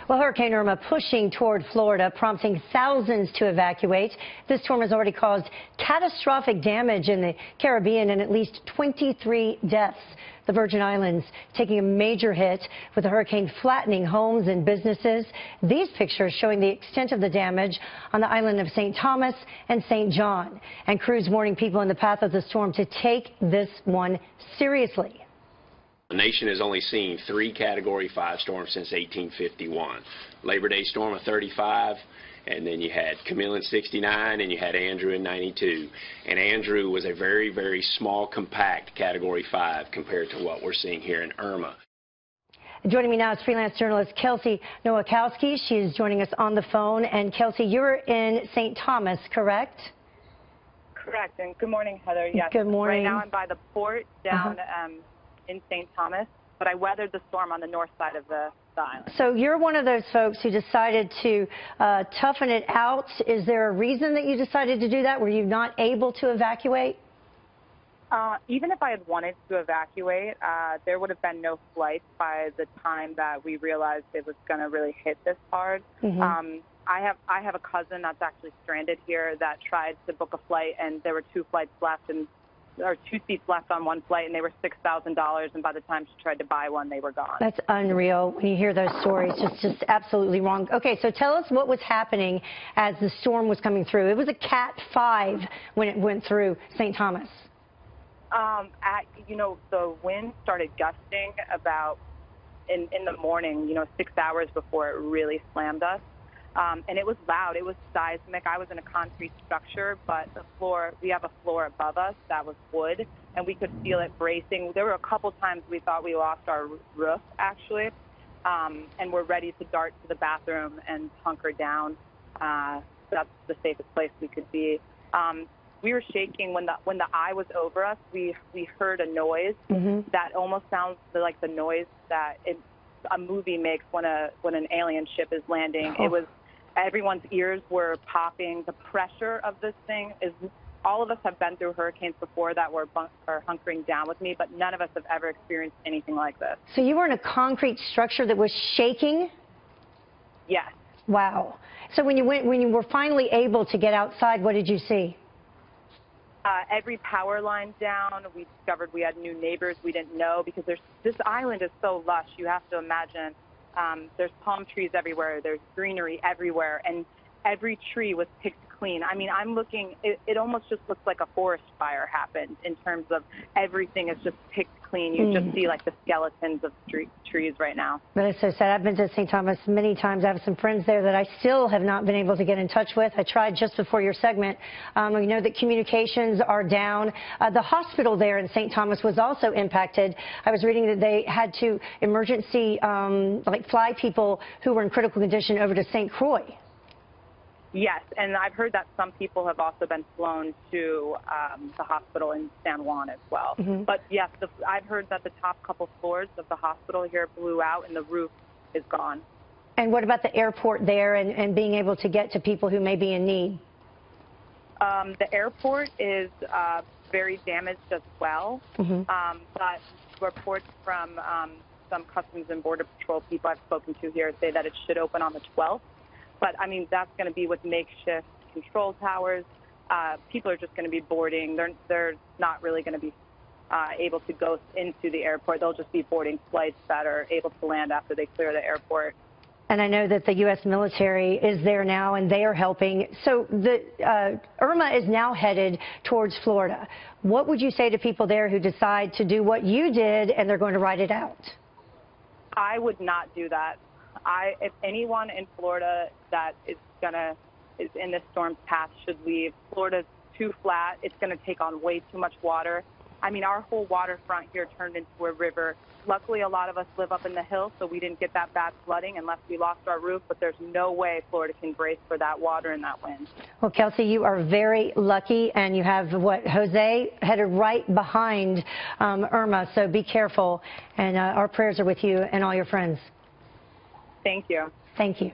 Well, Hurricane Irma pushing toward Florida, prompting thousands to evacuate. This storm has already caused catastrophic damage in the Caribbean and at least 23 deaths. The Virgin Islands taking a major hit with the hurricane flattening homes and businesses. These pictures showing the extent of the damage on the island of St. Thomas and St. John. And crews warning people in the path of the storm to take this one seriously. The nation has only seen 3 Category 5 storms since 1851. Labor Day storm of 35, and then you had Camille in 69, and you had Andrew in 92. And Andrew was a very, very small, compact Category 5 compared to what we're seeing here in Irma. Joining me now is freelance journalist Kelsey Nowakowski. She is joining us on the phone. And Kelsey, you're in St. Thomas, correct? Correct. And good morning, Heather. Yes. Good morning. Right now I'm by the port down in St. Thomas, but I weathered the storm on the north side of the island. So you're one of those folks who decided to toughen it out. Is there a reason that you decided to do that? Were you not able to evacuate? Even if I had wanted to evacuate, there would have been no flights by the time that we realized it was going to really hit this hard. I have a cousin that's actually stranded here that tried to book a flight, and there were 2 flights left, or 2 seats left on one flight, and they were $6,000, and by the time she tried to buy one, they were gone. That's unreal when you hear those stories. Just absolutely wrong. Okay, so tell us what was happening as the storm was coming through. It was a Cat 5 when it went through St. Thomas. The wind started gusting about in the morning, 6 hours before it really slammed us. And it was loud. It was seismic. I was in a concrete structure, but we have a floor above us that was wood, and we could feel it bracing. There were a couple times we thought we lost our roof, actually, and we're ready to dart to the bathroom and hunker down. That's the safest place we could be. We were shaking when the eye was over us. We heard a noise that almost sounds like the noise that a movie makes when an alien ship is landing. It was. Everyone's ears were popping. The pressure of this thing is, all of us have been through hurricanes before that were hunkering down with me, but none of us have ever experienced anything like this. So you were in a concrete structure that was shaking? Yes. Wow. So when you were finally able to get outside, what did you see? Every power line down. We discovered we had new neighbors we didn't know, because this island is so lush. You have to imagine. There's palm trees everywhere. There's greenery everywhere, and every tree was picked clean. I mean, I'm looking, it almost just looks like a forest fire happened in terms of everything is just picked clean. You just see like the skeletons of trees right now. That is so sad. I've been to St. Thomas many times. I have some friends there that I still have not been able to get in touch with. I tried just before your segment. We know that communications are down. The hospital there in St. Thomas was also impacted. I was reading that they had to emergency fly people who were in critical condition over to St. Croix. Yes, and I've heard that some people have also been flown to the hospital in San Juan as well. But yes, I've heard that the top couple floors of the hospital here blew out and the roof is gone. And what about the airport there and being able to get to people who may be in need? The airport is very damaged as well, but reports from some Customs and Border Patrol people I've spoken to here say that it should open on the 12th. But, I mean, that's going to be with makeshift control towers. People are just going to be boarding. They're not really going to be able to go into the airport. They'll just be boarding flights that are able to land after they clear the airport. And I know that the U.S. military is there now, and they are helping. So Irma is now headed towards Florida. What would you say to people there who decide to do what you did and they're going to ride it out? I would not do that. If anyone in Florida that is in this storm's path should leave. Florida's too flat. It's going to take on way too much water. I mean, our whole waterfront here turned into a river. Luckily, a lot of us live up in the hills, so we didn't get that bad flooding unless we lost our roof, but there's no way Florida can brace for that water and that wind. Well, Kelsey, you are very lucky, and you have, Jose headed right behind Irma, so be careful, and our prayers are with you and all your friends. Thank you. Thank you.